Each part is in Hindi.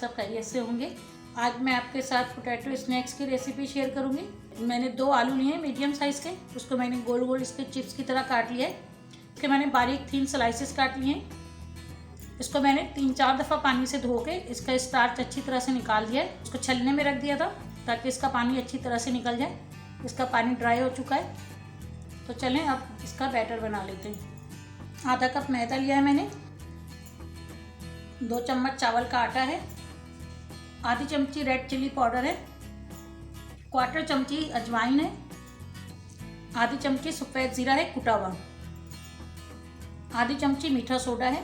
सब खैरियत से होंगे। आज मैं आपके साथ पोटैटो स्नैक्स की रेसिपी शेयर करूंगी। मैंने 2 आलू लिए हैं मीडियम साइज़ के, उसको मैंने गोल गोल इसके चिप्स की तरह काट लिया है। फिर मैंने बारीक 3 स्लाइसेस काट लिए हैं। इसको मैंने 3-4 दफ़ा पानी से धो के इसका स्टार्च अच्छी तरह से निकाल दिया है। इसको छलने में रख दिया था ताकि इसका पानी अच्छी तरह से निकल जाए। इसका पानी ड्राई हो चुका है, तो चलें अब इसका बैटर बना लेते हैं। आधा कप मैदा लिया है मैंने, 2 चम्मच चावल का आटा है, आधी चमची रेड चिली पाउडर है, 1/4 चमची अजवाइन है, आधी चमची सफ़ेद ज़ीरा है कुटा हुआ, आधी चमची मीठा सोडा है,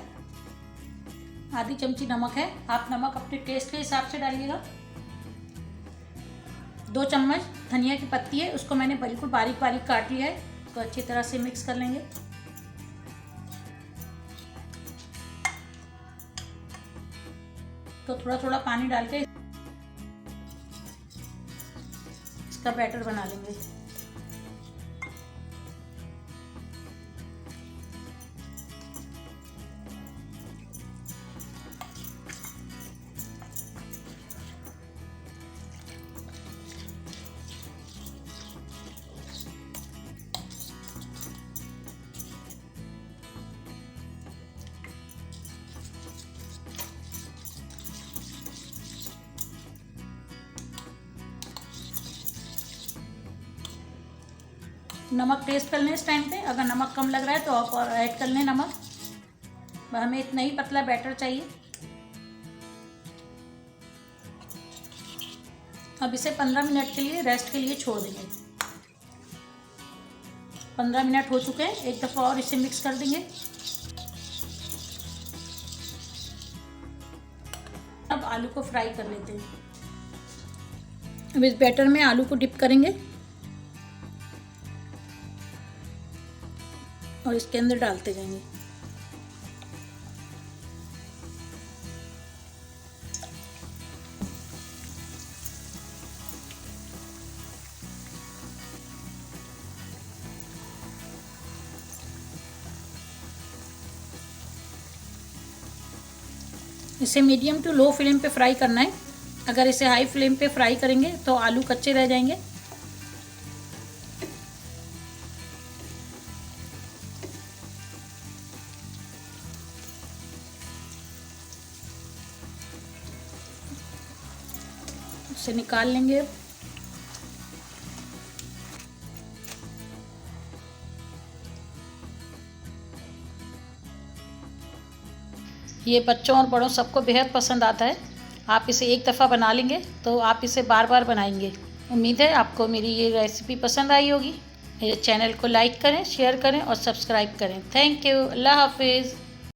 आधी चमची नमक है। आप नमक अपने टेस्ट के हिसाब से डालिएगा। 2 चम्मच धनिया की पत्ती है, उसको मैंने बिल्कुल बारीक बारीक काट लिया है। तो अच्छी तरह से मिक्स कर लेंगे। तो थोड़ा थोड़ा पानी डाल के इसका बैटर बना लेंगे। नमक टेस्ट कर लें इस टाइम पे, अगर नमक कम लग रहा है तो आप और ऐड कर लें नमक। हमें इतना ही पतला बैटर चाहिए। अब इसे 15 मिनट के लिए रेस्ट के लिए छोड़ देंगे। 15 मिनट हो चुके हैं, एक दफ़ा और इसे मिक्स कर देंगे। अब आलू को फ्राई कर लेते हैं। अब इस बैटर में आलू को डिप करेंगे और इसके अंदर डालते जाएंगे। इसे मीडियम टू लो फ्लेम पे फ्राई करना है। अगर इसे हाई फ्लेम पे फ्राई करेंगे तो आलू कच्चे रह जाएंगे। इसे निकाल लेंगे। ये बच्चों और बड़ों सबको बेहद पसंद आता है। आप इसे एक दफ़ा बना लेंगे तो आप इसे बार बार बनाएंगे। उम्मीद है आपको मेरी ये रेसिपी पसंद आई होगी। मेरे चैनल को लाइक करें, शेयर करें और सब्सक्राइब करें। Thank you. अल्लाह हाफिज़।